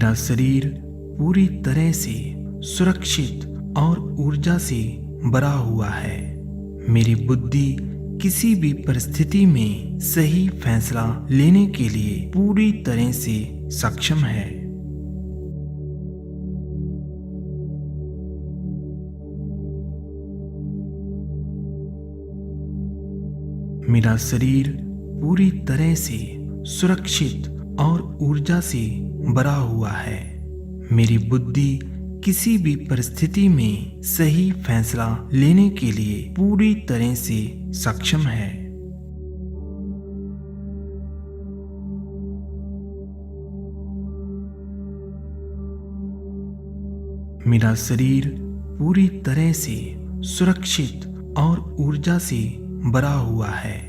मेरा शरीर पूरी तरह से सुरक्षित और ऊर्जा से भरा हुआ है। मेरी बुद्धि किसी भी परिस्थिति में सही फैसला लेने के लिए पूरी तरह से सक्षम है। मेरा शरीर पूरी तरह से सुरक्षित और ऊर्जा से भरा हुआ है। मेरी बुद्धि किसी भी परिस्थिति में सही फैसला लेने के लिए पूरी तरह से सक्षम है। मेरा शरीर पूरी तरह से सुरक्षित और ऊर्जा से भरा हुआ है।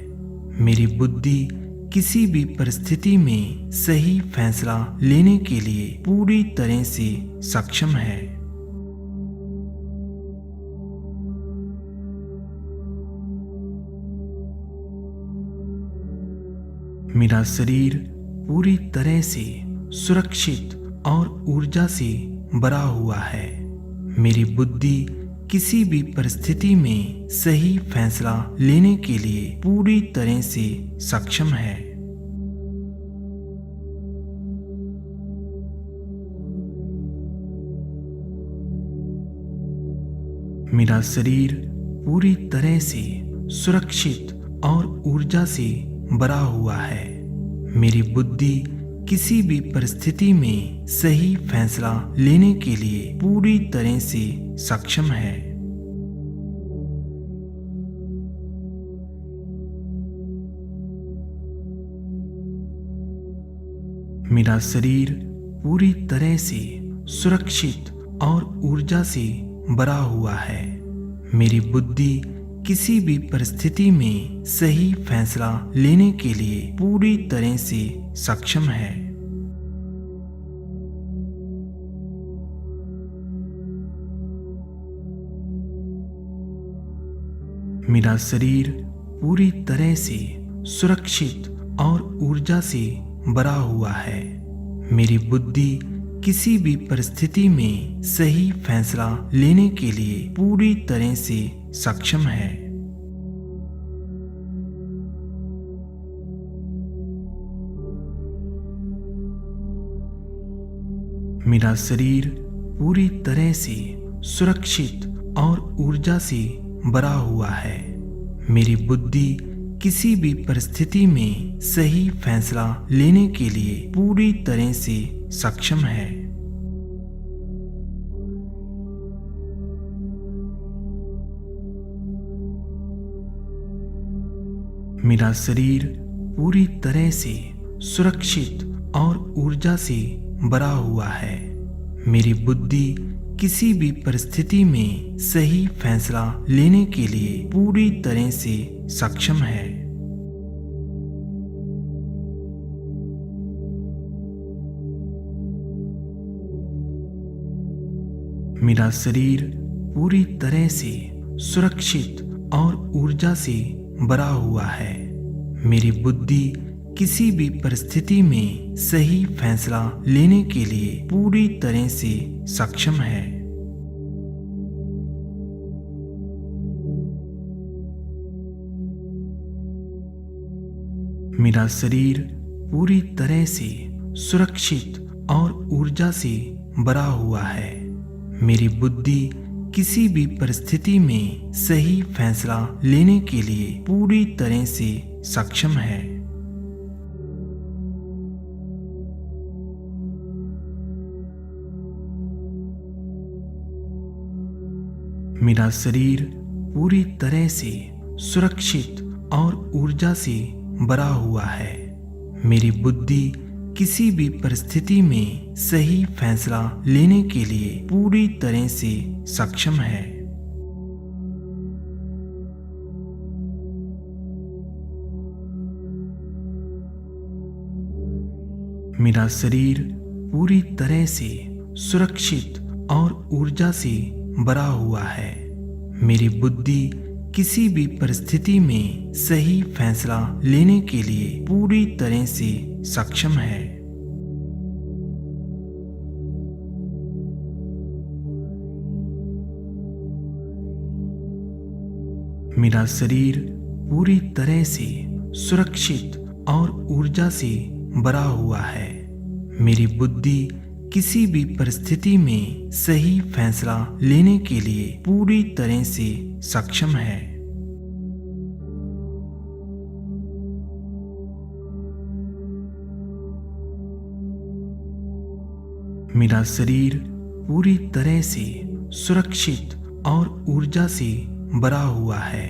मेरी बुद्धि किसी भी परिस्थिति में सही फैसला लेने के लिए पूरी तरह से सक्षम है। मेरा शरीर पूरी तरह से सुरक्षित और ऊर्जा से भरा हुआ है। मेरी बुद्धि किसी भी परिस्थिति में सही फैसला लेने के लिए पूरी तरह से सक्षम है। मेरा शरीर पूरी तरह से सुरक्षित और ऊर्जा से भरा हुआ है। मेरी बुद्धि किसी भी परिस्थिति में सही फैसला लेने के लिए पूरी तरह से सक्षम है। मेरा शरीर पूरी तरह से सुरक्षित और ऊर्जा से भरा हुआ है। मेरी बुद्धि किसी भी परिस्थिति में सही फैसला लेने के लिए पूरी तरह से सक्षम है। मेरा शरीर पूरी तरह से सुरक्षित और ऊर्जा से भरा हुआ है। मेरी बुद्धि किसी भी परिस्थिति में सही फैसला लेने के लिए पूरी तरह से सक्षम है। मेरा शरीर पूरी तरह से सुरक्षित और ऊर्जा से भरा हुआ है। मेरी बुद्धि किसी भी परिस्थिति में सही फैसला लेने के लिए पूरी तरह से सक्षम है। मेरा शरीर पूरी तरह से सुरक्षित और ऊर्जा से भरा हुआ है। मेरी बुद्धि किसी भी परिस्थिति में सही फैसला लेने के लिए पूरी तरह से सक्षम है। मेरा शरीर पूरी तरह से सुरक्षित और ऊर्जा से भरा हुआ है। मेरी बुद्धि किसी भी परिस्थिति में सही फैसला लेने के लिए पूरी तरह से सक्षम है। मेरा शरीर पूरी तरह से सुरक्षित और ऊर्जा से भरा हुआ है। मेरी बुद्धि किसी भी परिस्थिति में सही फैसला लेने के लिए पूरी तरह से सक्षम है। मेरा शरीर पूरी तरह से सुरक्षित और ऊर्जा से भरा हुआ है। मेरी बुद्धि किसी भी परिस्थिति में सही फैसला लेने के लिए पूरी तरह से सक्षम है। मेरा शरीर पूरी तरह से सुरक्षित और ऊर्जा से भरा हुआ है। मेरी बुद्धि किसी भी परिस्थिति में सही फैसला लेने के लिए पूरी तरह से सक्षम है। मेरा शरीर पूरी तरह से सुरक्षित और ऊर्जा से भरा हुआ है। मेरी बुद्धि किसी भी परिस्थिति में सही फैसला लेने के लिए पूरी तरह से सक्षम है। मेरा शरीर पूरी तरह से सुरक्षित और ऊर्जा से भरा हुआ है।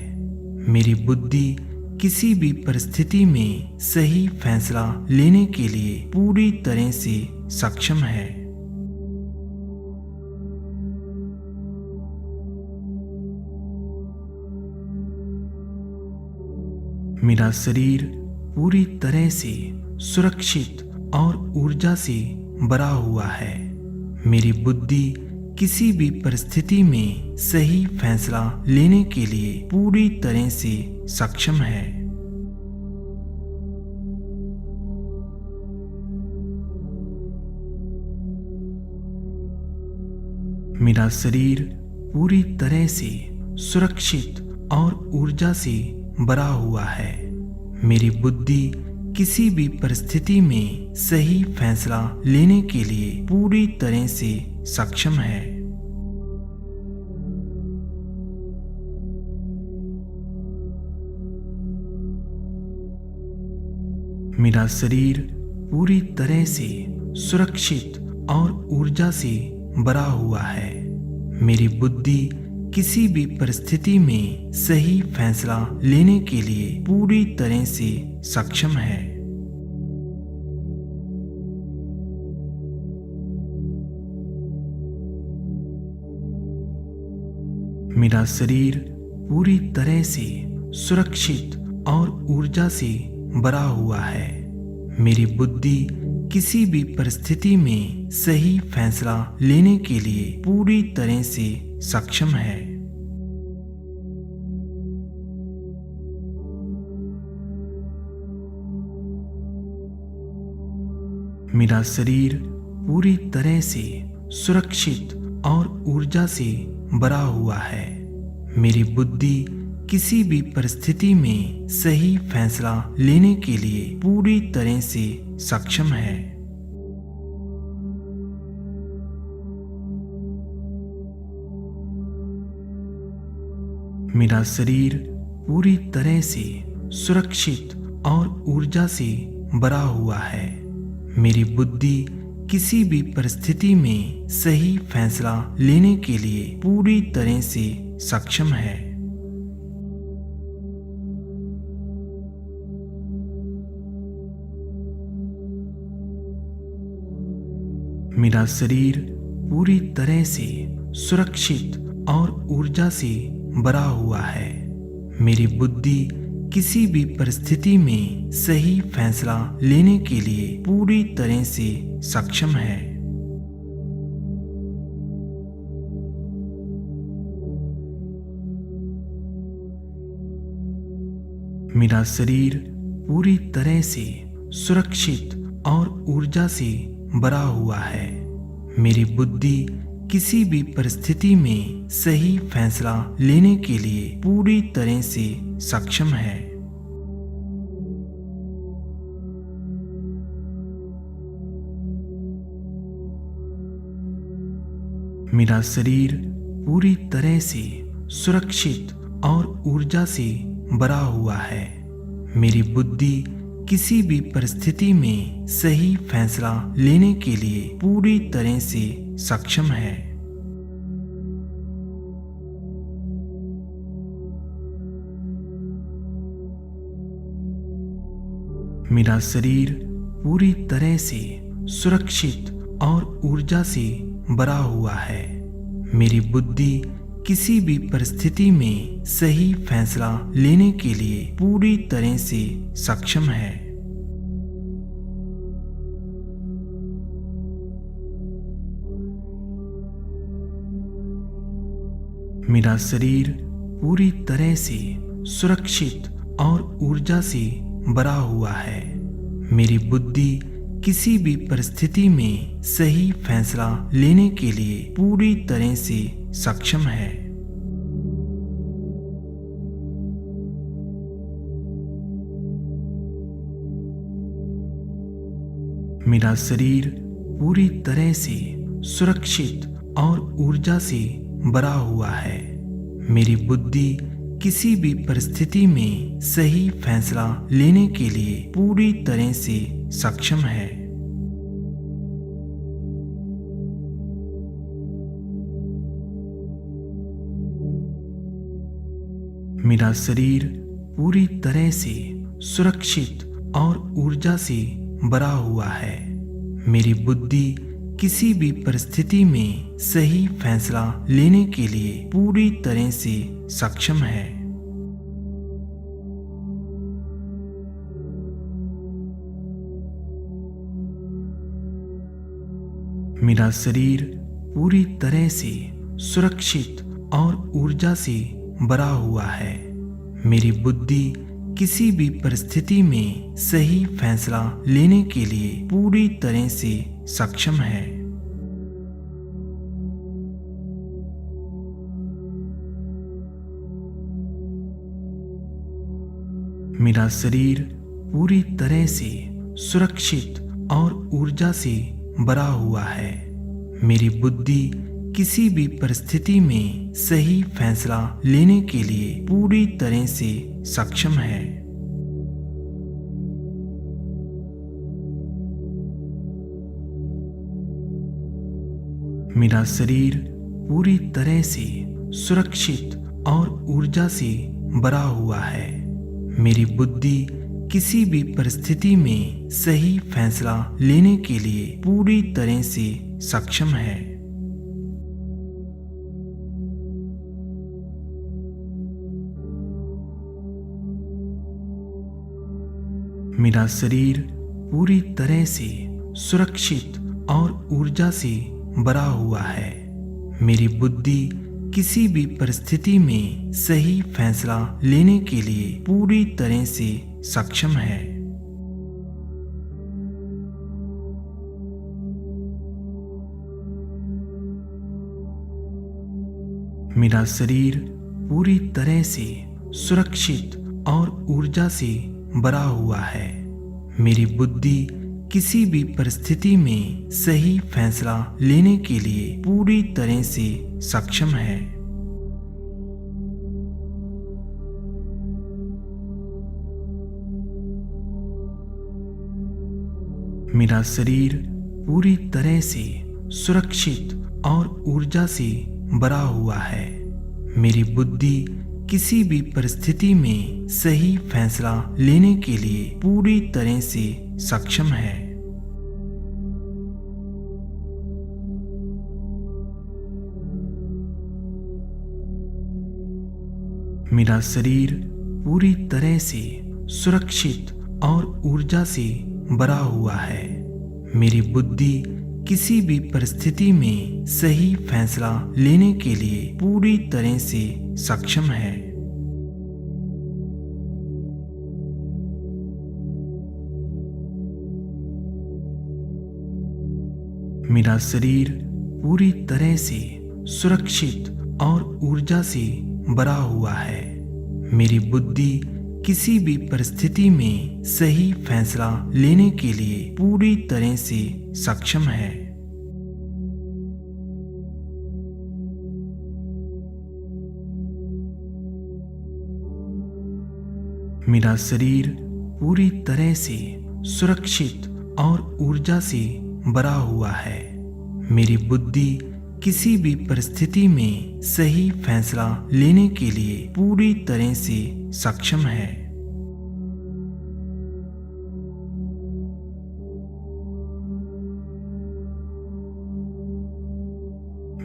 मेरी बुद्धि किसी भी परिस्थिति में सही फैसला लेने के लिए पूरी तरह से सक्षम है। मेरा शरीर पूरी तरह से सुरक्षित और ऊर्जा से भरा हुआ है। मेरी बुद्धि किसी भी परिस्थिति में सही फैसला लेने के लिए पूरी तरह से सक्षम है। मेरा शरीर पूरी तरह से सुरक्षित और ऊर्जा से भरा हुआ है। मेरी बुद्धि किसी भी परिस्थिति में सही फैसला लेने के लिए पूरी तरह से सक्षम है। मेरा शरीर पूरी तरह से सुरक्षित और ऊर्जा से भरा हुआ है। मेरी बुद्धि किसी भी परिस्थिति में सही फैसला लेने के लिए पूरी तरह से सक्षम है। मेरा शरीर पूरी तरह से सुरक्षित और ऊर्जा से भरा हुआ है। मेरी बुद्धि किसी भी परिस्थिति में सही फैसला लेने के लिए पूरी तरह से सक्षम है। मेरा शरीर पूरी तरह से सुरक्षित और ऊर्जा से भरा हुआ है। मेरी बुद्धि किसी भी परिस्थिति में सही फैसला लेने के लिए पूरी तरह से सक्षम है। मेरा शरीर पूरी तरह से सुरक्षित और ऊर्जा से भरा हुआ है। मेरी बुद्धि किसी भी परिस्थिति में सही फैसला लेने के लिए पूरी तरह से सक्षम है। मेरा शरीर पूरी तरह से सुरक्षित और ऊर्जा से भरा हुआ है। मेरी बुद्धि किसी भी परिस्थिति में सही फैसला लेने के लिए पूरी तरह से सक्षम है। मेरा शरीर पूरी तरह से सुरक्षित और ऊर्जा से भरा हुआ है। मेरी बुद्धि किसी भी परिस्थिति में सही फैसला लेने के लिए पूरी तरह से सक्षम है। मेरा शरीर पूरी तरह से सुरक्षित और ऊर्जा से भरा हुआ है। मेरी बुद्धि किसी भी परिस्थिति में सही फैसला लेने के लिए पूरी तरह से सक्षम है। मेरा शरीर पूरी तरह से सुरक्षित और ऊर्जा से भरा हुआ है। मेरी बुद्धि किसी भी परिस्थिति में सही फैसला लेने के लिए पूरी तरह से सक्षम है। मेरा शरीर पूरी तरह से सुरक्षित और ऊर्जा से भरा हुआ है। मेरी बुद्धि किसी भी परिस्थिति में सही फैसला लेने के लिए पूरी तरह से सक्षम है। मेरा शरीर पूरी तरह से सुरक्षित और ऊर्जा से भरा हुआ है। मेरी बुद्धि किसी भी परिस्थिति में सही फैसला लेने के लिए पूरी तरह से सक्षम है। मेरा शरीर पूरी तरह से सुरक्षित और ऊर्जा से भरा हुआ है। मेरी बुद्धि किसी भी परिस्थिति में सही फैसला लेने के लिए पूरी तरह से सक्षम है। मेरा शरीर पूरी तरह से सुरक्षित और ऊर्जा से भरा हुआ है। मेरी बुद्धि किसी भी परिस्थिति में सही फैसला लेने के लिए पूरी तरह से सक्षम है। मेरा शरीर पूरी तरह से सुरक्षित और ऊर्जा से भरा हुआ है। मेरी बुद्धि किसी भी परिस्थिति में सही फैसला लेने के लिए पूरी तरह से सक्षम है। मेरा शरीर पूरी तरह से सुरक्षित और ऊर्जा से भरा हुआ है। मेरी बुद्धि किसी भी परिस्थिति में सही फैसला लेने के लिए पूरी तरह से सक्षम है। मेरा शरीर पूरी तरह से सुरक्षित और ऊर्जा से भरा हुआ है। मेरी बुद्धि किसी भी परिस्थिति में सही फैसला लेने के लिए पूरी तरह से सक्षम है। मेरा शरीर पूरी तरह से सुरक्षित और ऊर्जा से भरा हुआ है। मेरी बुद्धि किसी भी परिस्थिति में सही फैसला लेने के लिए पूरी तरह से सक्षम है। मेरा शरीर पूरी तरह से सुरक्षित और ऊर्जा से भरा हुआ है। मेरी बुद्धि किसी भी परिस्थिति में सही फैसला लेने के लिए पूरी तरह से सक्षम है। मेरा शरीर पूरी तरह से सुरक्षित और ऊर्जा से भरा हुआ है। मेरी बुद्धि किसी भी परिस्थिति में सही फैसला लेने के लिए पूरी तरह से सक्षम है। मेरा शरीर पूरी तरह से सुरक्षित और ऊर्जा से भरा हुआ है। मेरी बुद्धि किसी भी परिस्थिति में सही फैसला लेने के लिए पूरी तरह से सक्षम है। मेरा शरीर पूरी तरह से सुरक्षित और ऊर्जा से भरा हुआ है। मेरी बुद्धि किसी भी परिस्थिति में सही फैसला लेने के लिए पूरी तरह से सक्षम है।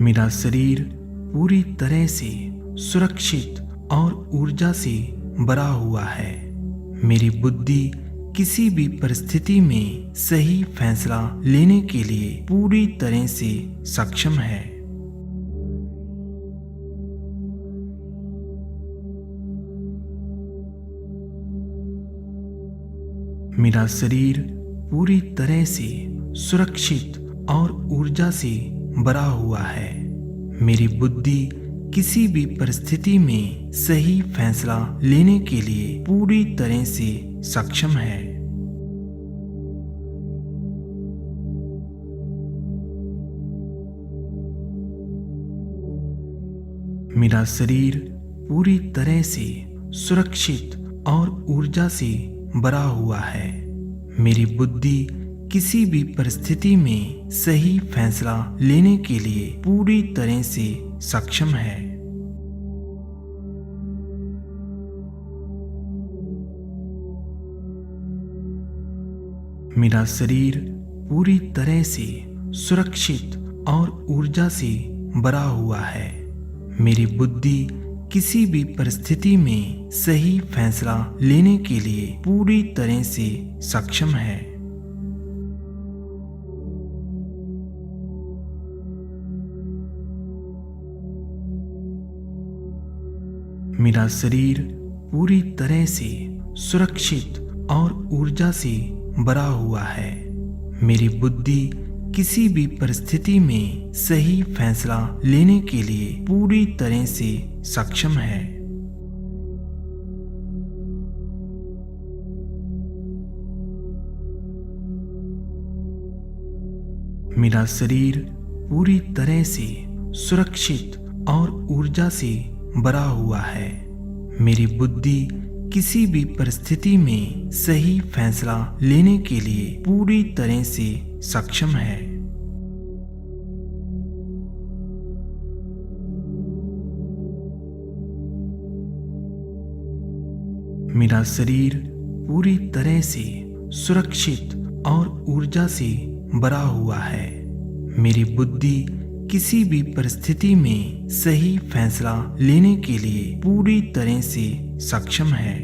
मेरा शरीर पूरी तरह से सुरक्षित और ऊर्जा से भरा हुआ है। मेरी बुद्धि किसी भी परिस्थिति में सही फैसला लेने के लिए पूरी तरह से सक्षम है। मेरा शरीर पूरी तरह से सुरक्षित और ऊर्जा से भरा हुआ है। मेरी बुद्धि किसी भी परिस्थिति में सही फैसला लेने के लिए पूरी तरह से सक्षम है। मेरा शरीर पूरी तरह से सुरक्षित और ऊर्जा से भरा हुआ है। मेरी बुद्धि किसी भी परिस्थिति में सही फैसला लेने के लिए पूरी तरह से सक्षम है। मेरा शरीर पूरी तरह से सुरक्षित और ऊर्जा से भरा हुआ है। मेरी बुद्धि किसी भी परिस्थिति में सही फैसला लेने के लिए पूरी तरह से सक्षम है। मेरा शरीर पूरी तरह से सुरक्षित और ऊर्जा से भरा हुआ है। मेरी बुद्धि किसी भी परिस्थिति में सही फैसला लेने के लिए पूरी तरह से सक्षम है। मेरा शरीर पूरी तरह से सुरक्षित और ऊर्जा से भरा हुआ है। मेरी बुद्धि किसी भी परिस्थिति में सही फैसला लेने के लिए पूरी तरह से सक्षम है। मेरा शरीर पूरी तरह से सुरक्षित और ऊर्जा से भरा हुआ है। मेरी बुद्धि किसी भी परिस्थिति में सही फैसला लेने के लिए पूरी तरह से सक्षम है।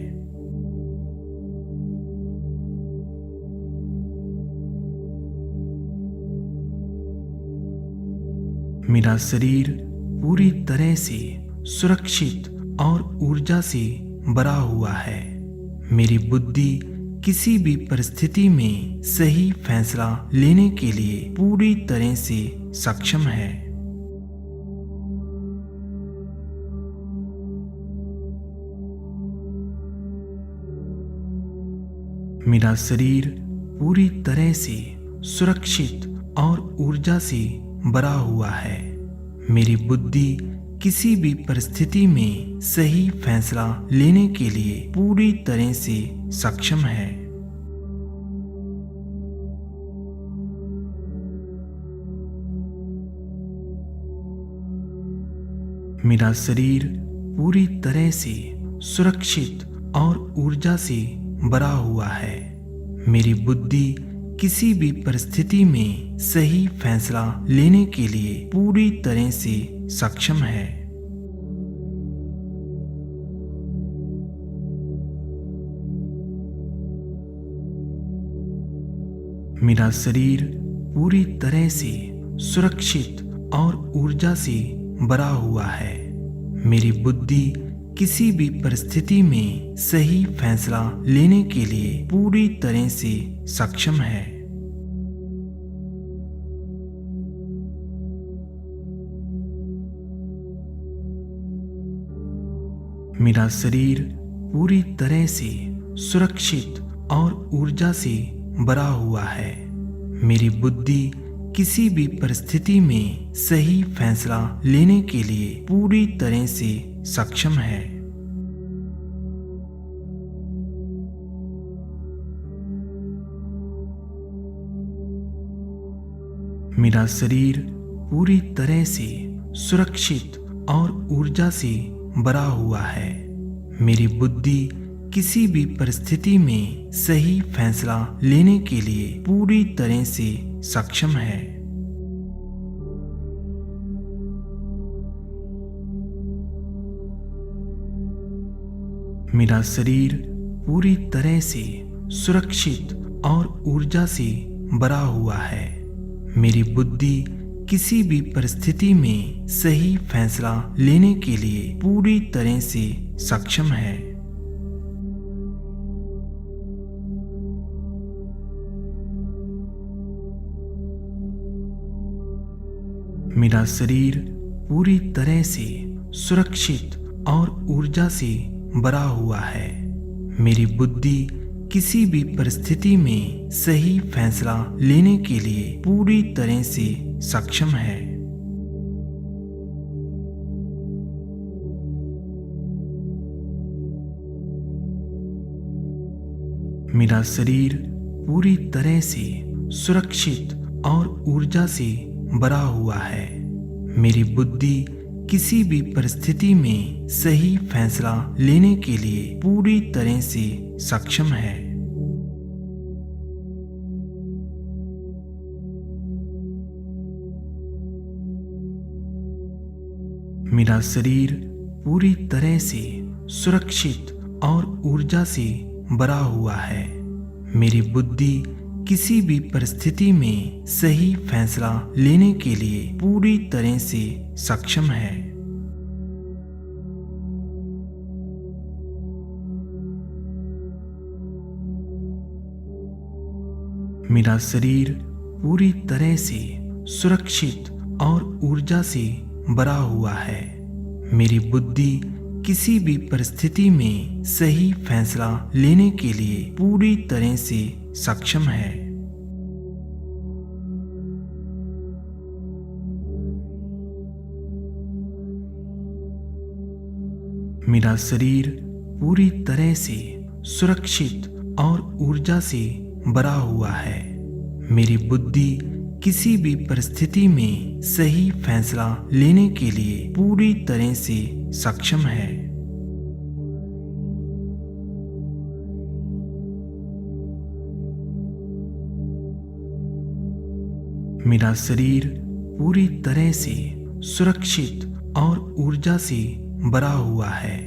मेरा शरीर पूरी तरह से सुरक्षित और ऊर्जा से भरा हुआ है। मेरी बुद्धि किसी भी परिस्थिति में सही फैसला लेने के लिए पूरी तरह से सक्षम है। मेरा शरीर पूरी तरह से सुरक्षित और ऊर्जा से भरा हुआ है। मेरी बुद्धि किसी भी परिस्थिति में सही फैसला लेने के लिए पूरी तरह से सक्षम है। मेरा शरीर पूरी तरह से सुरक्षित और ऊर्जा से भरा हुआ है। मेरी बुद्धि किसी भी परिस्थिति में सही फैसला लेने के लिए पूरी तरह से सक्षम है। मेरा शरीर पूरी तरह से सुरक्षित और ऊर्जा से भरा हुआ है। मेरी बुद्धि किसी भी परिस्थिति में सही फैसला लेने के लिए पूरी तरह से सक्षम है। मेरा शरीर पूरी तरह से सुरक्षित और ऊर्जा से भरा हुआ है। मेरी बुद्धि किसी भी परिस्थिति में सही फैसला लेने के लिए पूरी तरह से सक्षम है। मेरा शरीर पूरी तरह से सुरक्षित और ऊर्जा से भरा हुआ है। मेरी बुद्धि किसी भी परिस्थिति में सही फैसला लेने के लिए पूरी तरह से सक्षम है। मेरा शरीर पूरी तरह से सुरक्षित और ऊर्जा से भरा हुआ है। मेरी बुद्धि किसी भी परिस्थिति में सही फैसला लेने के लिए पूरी तरह से सक्षम है। मेरा शरीर पूरी तरह से सुरक्षित और ऊर्जा से भरा हुआ है। मेरी बुद्धि किसी भी परिस्थिति में सही फैसला लेने के लिए पूरी तरह से सक्षम है। मेरा शरीर पूरी तरह से सुरक्षित और ऊर्जा से भरा हुआ है। मेरी बुद्धि किसी भी परिस्थिति में सही फैसला लेने के लिए पूरी तरह से सक्षम है। मेरा शरीर पूरी तरह से सुरक्षित और ऊर्जा से भरा हुआ है। मेरी बुद्धि किसी भी परिस्थिति में सही फैसला लेने के लिए पूरी तरह से सक्षम है। मेरा शरीर पूरी तरह से सुरक्षित और ऊर्जा से भरा हुआ है। मेरी बुद्धि किसी भी परिस्थिति में सही फैसला लेने के लिए पूरी तरह से सक्षम है। मेरा शरीर पूरी तरह से सुरक्षित और ऊर्जा से भरा हुआ है। मेरी बुद्धि किसी भी परिस्थिति में सही फैसला लेने के लिए पूरी तरह से सक्षम है। मेरा शरीर पूरी तरह से सुरक्षित और ऊर्जा से भरा हुआ है।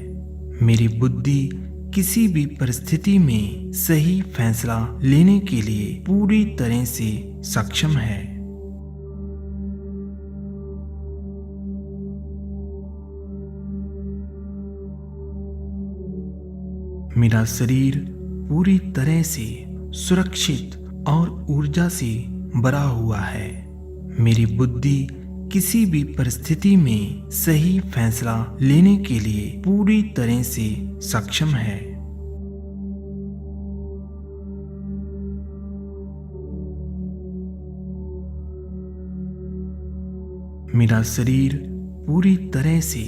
मेरी बुद्धि किसी भी परिस्थिति में सही फैसला लेने के लिए पूरी तरह से सक्षम है। मेरा शरीर पूरी तरह से सुरक्षित और ऊर्जा से भरा हुआ है। मेरी बुद्धि किसी भी परिस्थिति में सही फैसला लेने के लिए पूरी तरह से सक्षम है। मेरा शरीर पूरी तरह से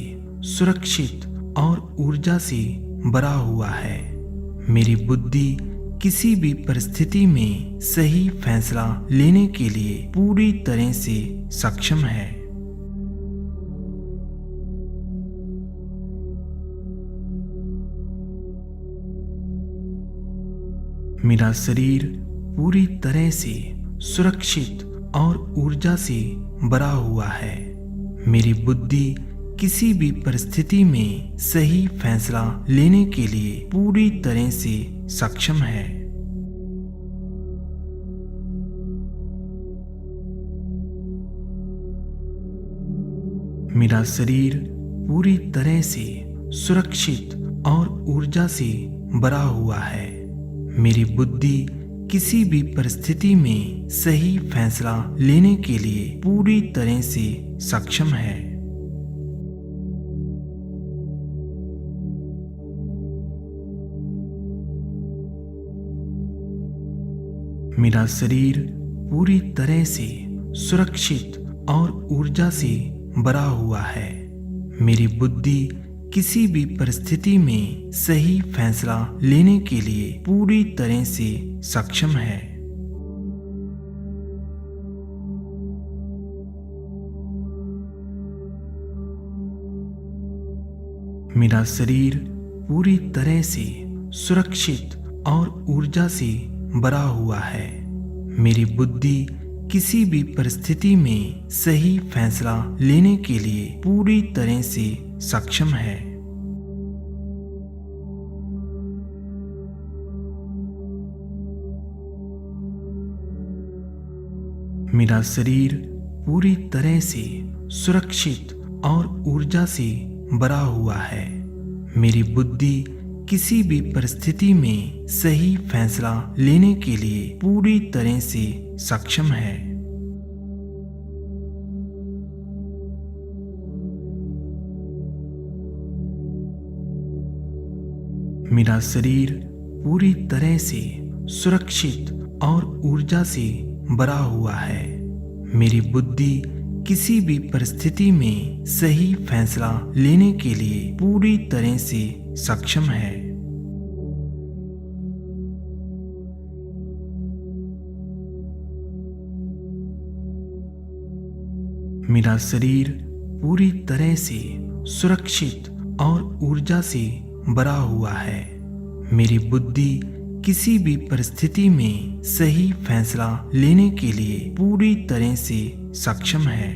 सुरक्षित और ऊर्जा से भरा हुआ है। मेरी बुद्धि किसी भी परिस्थिति में सही फैसला लेने के लिए पूरी तरह से सक्षम है। मेरा शरीर पूरी तरह से सुरक्षित और ऊर्जा से भरा हुआ है। मेरी बुद्धि किसी भी परिस्थिति में सही फैसला लेने के लिए पूरी तरह से सक्षम है। मेरा शरीर पूरी तरह से सुरक्षित और ऊर्जा से भरा हुआ है। मेरी बुद्धि किसी भी परिस्थिति में सही फैसला लेने के लिए पूरी तरह से सक्षम है। मेरा शरीर पूरी तरह से सुरक्षित और ऊर्जा से भरा हुआ है। मेरी बुद्धि किसी भी परिस्थिति में सही फैसला लेने के लिए पूरी तरह से सक्षम है। मेरा शरीर पूरी तरह से सुरक्षित और ऊर्जा से भरा हुआ है। मेरी बुद्धि किसी भी परिस्थिति में सही फैसला लेने के लिए पूरी तरह से सक्षम है। मेरा शरीर पूरी तरह से सुरक्षित और ऊर्जा से भरा हुआ है। मेरी बुद्धि किसी भी परिस्थिति में सही फैसला लेने के लिए पूरी तरह से सक्षम है। मेरा शरीर पूरी तरह से सुरक्षित और ऊर्जा से भरा हुआ है। मेरी बुद्धि किसी भी परिस्थिति में सही फैसला लेने के लिए पूरी तरह से सक्षम है। मेरा शरीर पूरी तरह से सुरक्षित और ऊर्जा से भरा हुआ है। मेरी बुद्धि किसी भी परिस्थिति में सही फैसला लेने के लिए पूरी तरह से सक्षम है।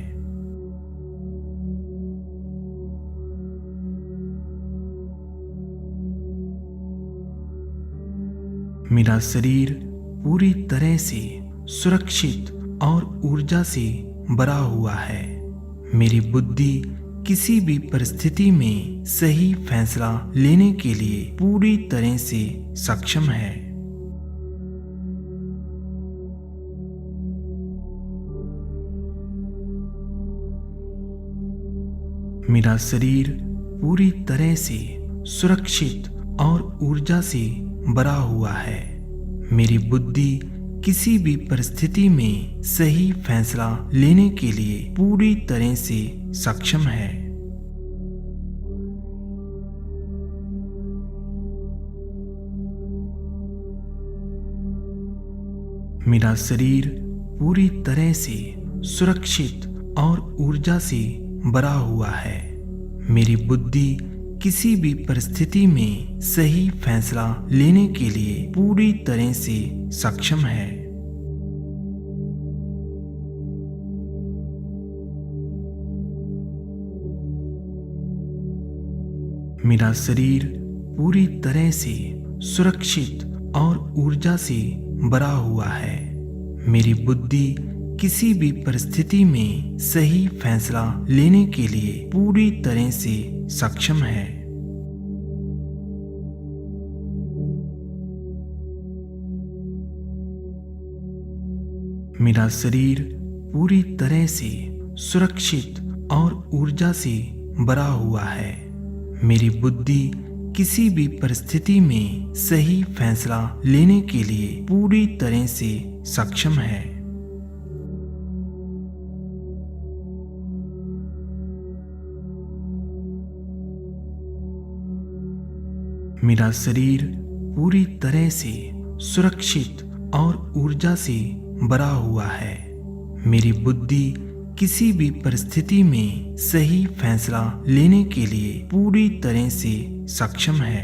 मेरा शरीर पूरी तरह से सुरक्षित और ऊर्जा से भरा हुआ है। मेरी बुद्धि किसी भी परिस्थिति में सही फैसला लेने के लिए पूरी तरह से सक्षम है। मेरा शरीर पूरी तरह से सुरक्षित और ऊर्जा से भरा हुआ है। मेरी बुद्धि किसी भी परिस्थिति में सही फैसला लेने के लिए पूरी तरह से सक्षम है। मेरा शरीर पूरी तरह से सुरक्षित और ऊर्जा से भरा हुआ है। मेरी बुद्धि किसी भी परिस्थिति में सही फैसला लेने के लिए पूरी तरह से सक्षम है। मेरा शरीर पूरी तरह से सुरक्षित और ऊर्जा से भरा हुआ है। मेरी बुद्धि किसी भी परिस्थिति में सही फैसला लेने के लिए पूरी तरह से सक्षम है। मेरा शरीर पूरी तरह से सुरक्षित और ऊर्जा से भरा हुआ है। मेरी बुद्धि किसी भी परिस्थिति में सही फैसला लेने के लिए पूरी तरह से सक्षम है। मेरा शरीर पूरी तरह से सुरक्षित और ऊर्जा से भरा हुआ है। मेरी बुद्धि किसी भी परिस्थिति में सही फैसला लेने के लिए पूरी तरह से सक्षम है।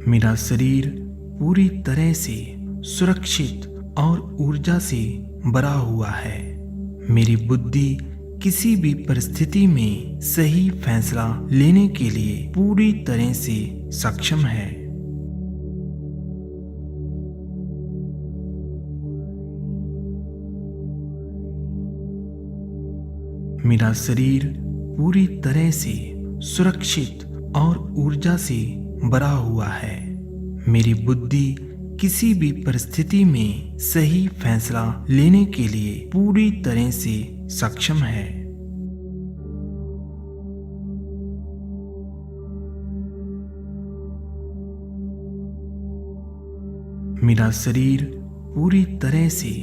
मेरा शरीर पूरी तरह से सुरक्षित और ऊर्जा से भरा हुआ है। मेरी बुद्धि किसी भी परिस्थिति में सही फैसला लेने के लिए पूरी तरह से सक्षम है। मेरा शरीर पूरी तरह से सुरक्षित और ऊर्जा से भरा हुआ है। मेरी बुद्धि किसी भी परिस्थिति में सही फैसला लेने के लिए पूरी तरह से सक्षम है। मेरा शरीर पूरी तरह से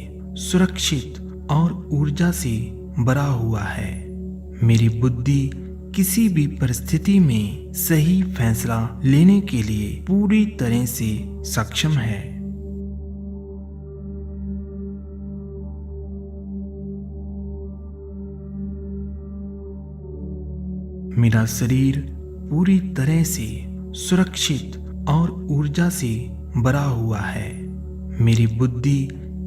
सुरक्षित और ऊर्जा से भरा हुआ है। मेरी बुद्धि किसी भी परिस्थिति में सही फैसला लेने के लिए पूरी तरह से सक्षम है। मेरा शरीर पूरी तरह से सुरक्षित और ऊर्जा से भरा हुआ है। मेरी बुद्धि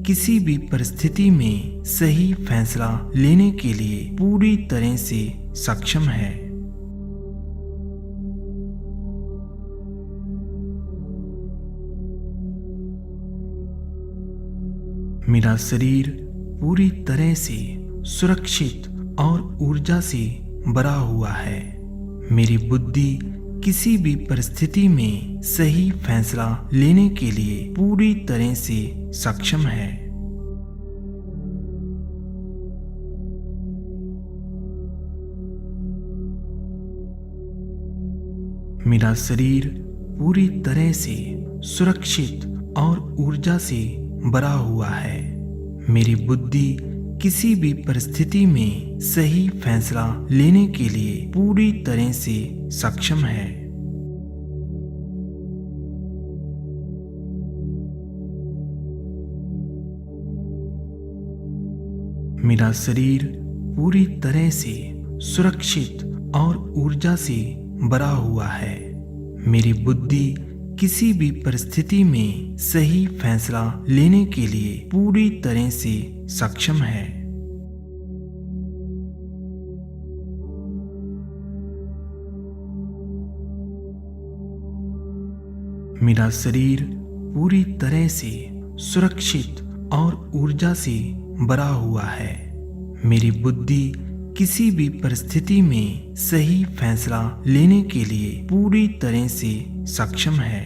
किसी भी परिस्थिति में सही फैसला लेने के लिए पूरी तरह से सक्षम है। मेरा शरीर पूरी तरह से सुरक्षित और ऊर्जा से भरा हुआ है। मेरी बुद्धि किसी भी परिस्थिति में सही फैसला लेने के लिए पूरी तरह से सक्षम है। मेरा शरीर पूरी तरह से सुरक्षित और ऊर्जा से भरा हुआ है। मेरी बुद्धि किसी भी परिस्थिति में सही फैसला लेने के लिए पूरी तरह से सक्षम है। मेरा शरीर पूरी तरह से सुरक्षित और ऊर्जा से भरा हुआ है। मेरी बुद्धि किसी भी परिस्थिति में सही फैसला लेने के लिए पूरी तरह से सक्षम है। मेरा शरीर पूरी तरह से सुरक्षित और ऊर्जा से भरा हुआ है। मेरी बुद्धि किसी भी परिस्थिति में सही फैसला लेने के लिए पूरी तरह से सक्षम है।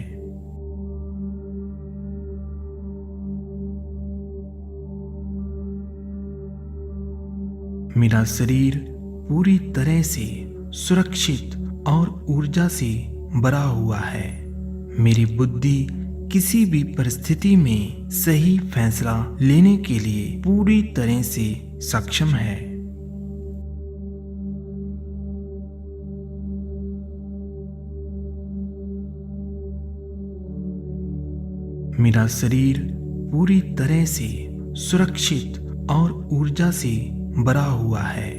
मेरा शरीर पूरी तरह से सुरक्षित और ऊर्जा से भरा हुआ है। मेरी बुद्धि किसी भी परिस्थिति में सही फैसला लेने के लिए पूरी तरह से सक्षम है। मेरा शरीर पूरी तरह से सुरक्षित और ऊर्जा से भरा हुआ है।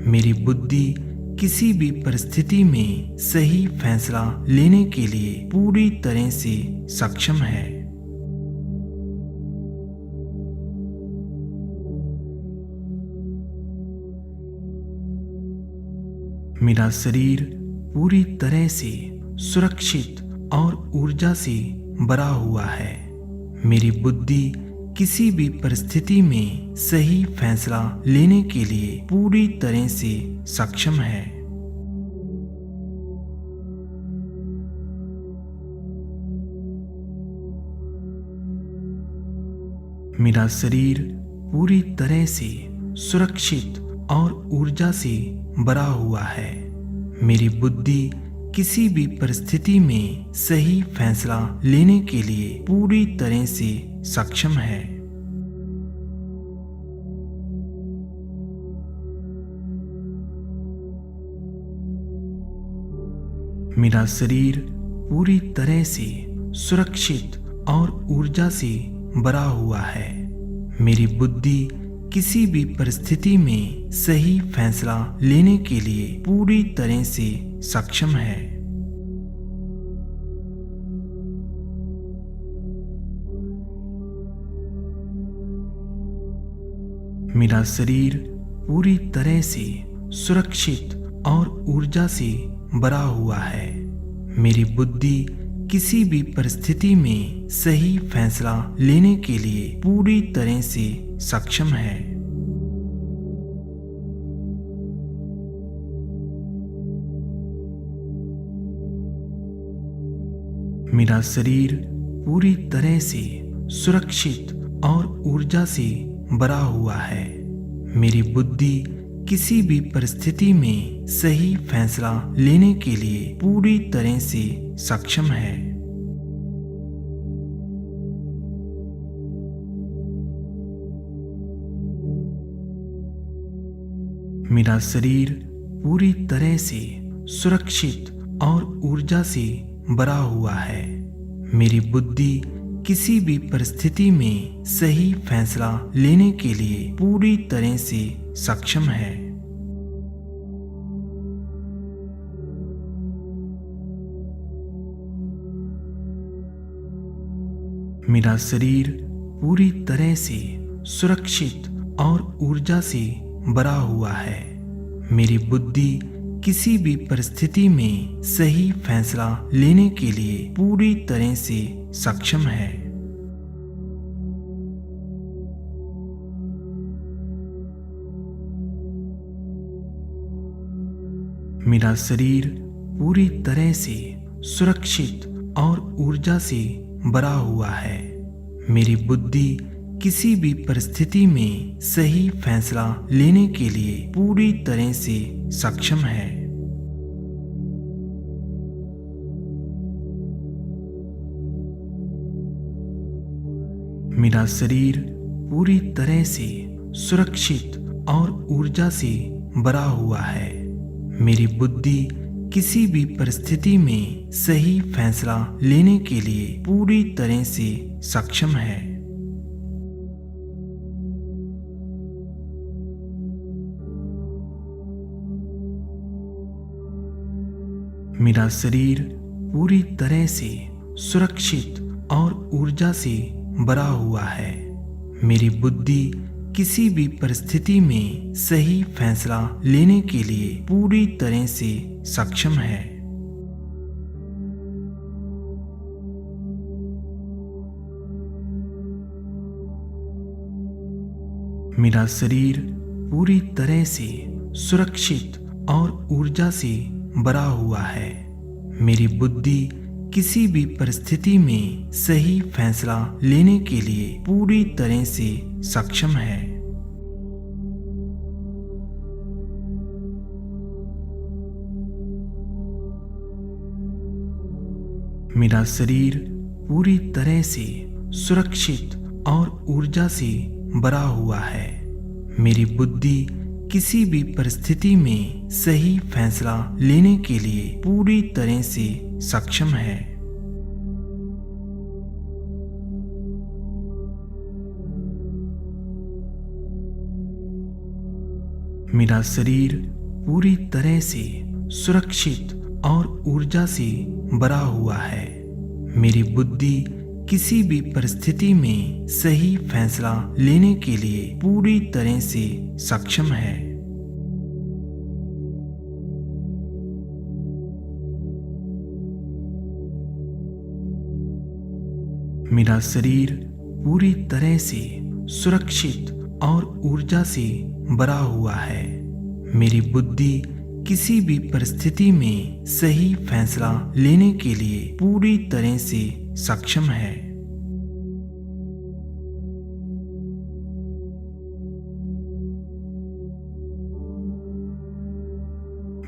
मेरी बुद्धि किसी भी परिस्थिति में सही फैसला लेने के लिए पूरी तरह से सक्षम है। मेरा शरीर पूरी तरह से सुरक्षित और ऊर्जा से भरा हुआ है। मेरी बुद्धि किसी भी परिस्थिति में सही फैसला लेने के लिए पूरी तरह से सक्षम है। मेरा शरीर पूरी तरह से सुरक्षित और ऊर्जा से भरा हुआ है। मेरी बुद्धि किसी भी परिस्थिति में सही फैसला लेने के लिए पूरी तरह से सक्षम है। मेरा शरीर पूरी तरह से सुरक्षित और ऊर्जा से भरा हुआ है। मेरी बुद्धि किसी भी परिस्थिति में सही फैसला लेने के लिए पूरी तरह से सक्षम है। मेरा शरीर पूरी तरह से सुरक्षित और ऊर्जा से भरा हुआ है। मेरी बुद्धि किसी भी परिस्थिति में सही फैसला लेने के लिए पूरी तरह से सक्षम है। मेरा शरीर पूरी तरह से सुरक्षित और ऊर्जा से भरा हुआ है। मेरी बुद्धि किसी भी परिस्थिति में सही फैसला लेने के लिए पूरी तरह से सक्षम है। मेरा शरीर पूरी तरह से सुरक्षित और ऊर्जा से भरा हुआ है। मेरी बुद्धि किसी भी परिस्थिति में सही फैसला लेने के लिए पूरी तरह से सक्षम है। मेरा शरीर पूरी तरह से सुरक्षित और ऊर्जा से भरा हुआ है। मेरी बुद्धि किसी भी परिस्थिति में सही फैसला लेने के लिए पूरी तरह से सक्षम है। मेरा शरीर पूरी तरह से सुरक्षित और ऊर्जा से भरा हुआ है। मेरी बुद्धि किसी भी परिस्थिति में सही फैसला लेने के लिए पूरी तरह से सक्षम है। मेरा शरीर पूरी तरह से सुरक्षित और ऊर्जा से भरा हुआ है। मेरी बुद्धि किसी भी परिस्थिति में सही फैसला लेने के लिए पूरी तरह से सक्षम है। मेरा शरीर पूरी तरह से सुरक्षित और ऊर्जा से भरा हुआ है। मेरी बुद्धि किसी भी परिस्थिति में सही फैसला लेने के लिए पूरी तरह से सक्षम है। मेरा शरीर पूरी तरह से सुरक्षित और ऊर्जा से भरा हुआ है। मेरी बुद्धि किसी भी परिस्थिति में सही फैसला लेने के लिए पूरी तरह से सक्षम है। मेरा शरीर पूरी तरह से सुरक्षित और ऊर्जा से भरा हुआ है। मेरी बुद्धि किसी भी परिस्थिति में सही फैसला लेने के लिए पूरी तरह से सक्षम है। मेरा शरीर पूरी तरह से सुरक्षित और ऊर्जा से भरा हुआ है। मेरी बुद्धि किसी भी परिस्थिति में सही फैसला लेने के लिए पूरी तरह से सक्षम है। मेरा शरीर पूरी तरह से सुरक्षित और ऊर्जा से भरा हुआ है। मेरी बुद्धि किसी भी परिस्थिति में सही फैसला लेने के लिए पूरी तरह से सक्षम है।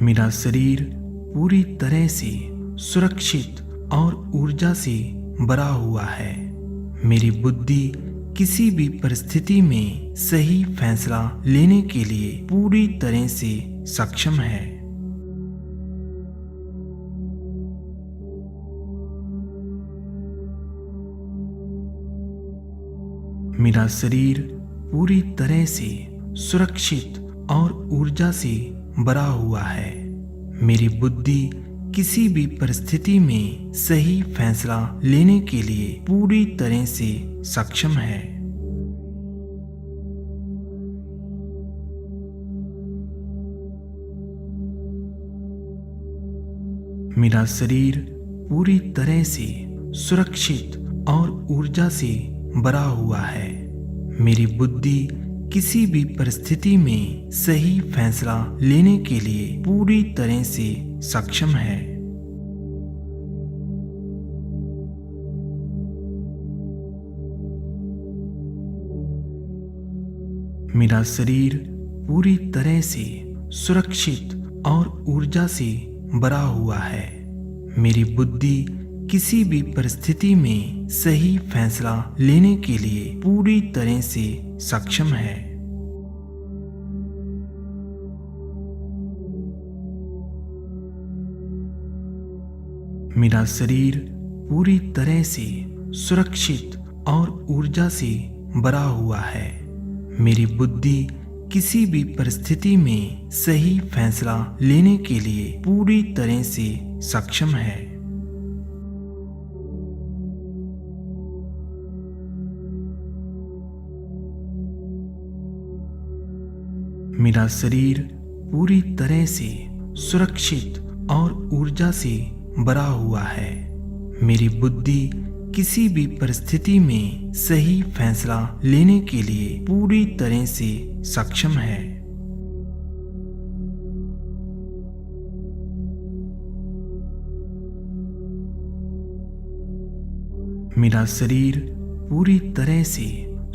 मेरा शरीर पूरी तरह से सुरक्षित और ऊर्जा से भरा हुआ है। मेरी बुद्धि किसी भी परिस्थिति में सही फैसला लेने के लिए पूरी तरह से सक्षम है। मेरा शरीर पूरी तरह से सुरक्षित और ऊर्जा से भरा हुआ है। मेरी बुद्धि किसी भी परिस्थिति में सही फैसला लेने के लिए पूरी तरह से सक्षम है। मेरा शरीर पूरी तरह से सुरक्षित और ऊर्जा से भरा हुआ है। मेरी बुद्धि किसी भी परिस्थिति में सही फैसला लेने के लिए पूरी तरह से सक्षम है। मेरा शरीर पूरी तरह से सुरक्षित और ऊर्जा से भरा हुआ है। मेरी बुद्धि किसी भी परिस्थिति में सही फैसला लेने के लिए पूरी तरह से सक्षम है। मेरा शरीर पूरी तरह से सुरक्षित और ऊर्जा से भरा हुआ है। मेरी बुद्धि किसी भी परिस्थिति में सही फैसला लेने के लिए पूरी तरह से सक्षम है। मेरा शरीर पूरी तरह से सुरक्षित और ऊर्जा से भरा हुआ है। मेरी बुद्धि किसी भी परिस्थिति में सही फैसला लेने के लिए पूरी तरह से सक्षम है। मेरा शरीर पूरी तरह से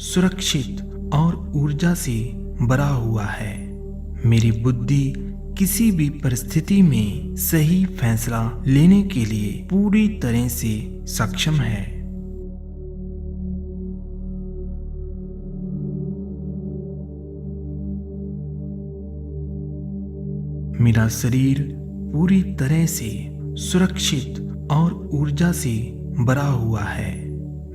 सुरक्षित और ऊर्जा से भरा हुआ है। मेरी बुद्धि किसी भी परिस्थिति में सही फैसला लेने के लिए पूरी तरह से सक्षम है। मेरा शरीर पूरी तरह से सुरक्षित और ऊर्जा से भरा हुआ है।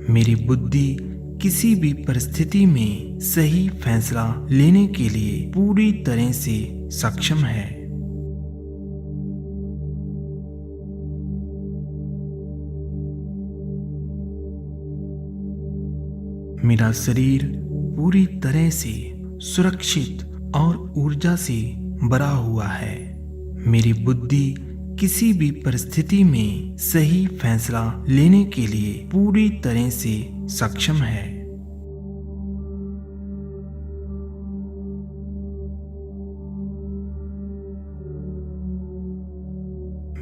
मेरी बुद्धि किसी भी परिस्थिति में सही फैसला लेने के लिए पूरी तरह से सक्षम है। मेरा शरीर पूरी तरह से सुरक्षित और ऊर्जा से भरा हुआ है। मेरी बुद्धि किसी भी परिस्थिति में सही फैसला लेने के लिए पूरी तरह से सक्षम है।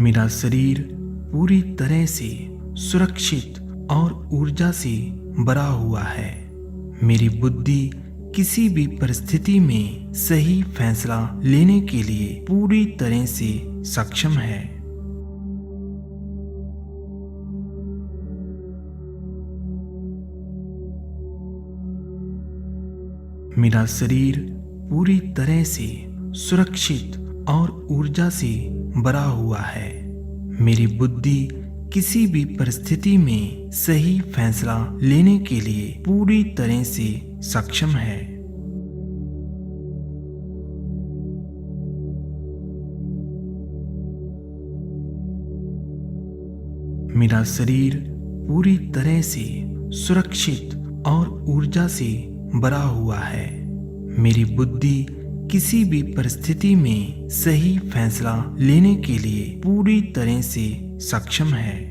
मेरा शरीर पूरी तरह से सुरक्षित और ऊर्जा से भरा हुआ है। मेरी बुद्धि किसी भी परिस्थिति में सही फैसला लेने के लिए पूरी तरह से सक्षम है। मेरा शरीर पूरी तरह से सुरक्षित और ऊर्जा से भरा हुआ है। मेरी बुद्धि किसी भी परिस्थिति में सही फैसला लेने के लिए पूरी तरह से सक्षम है। मेरा शरीर पूरी तरह से सुरक्षित और ऊर्जा से भरा हुआ है। मेरी बुद्धि किसी भी परिस्थिति में सही फैसला लेने के लिए पूरी तरह से सक्षम है।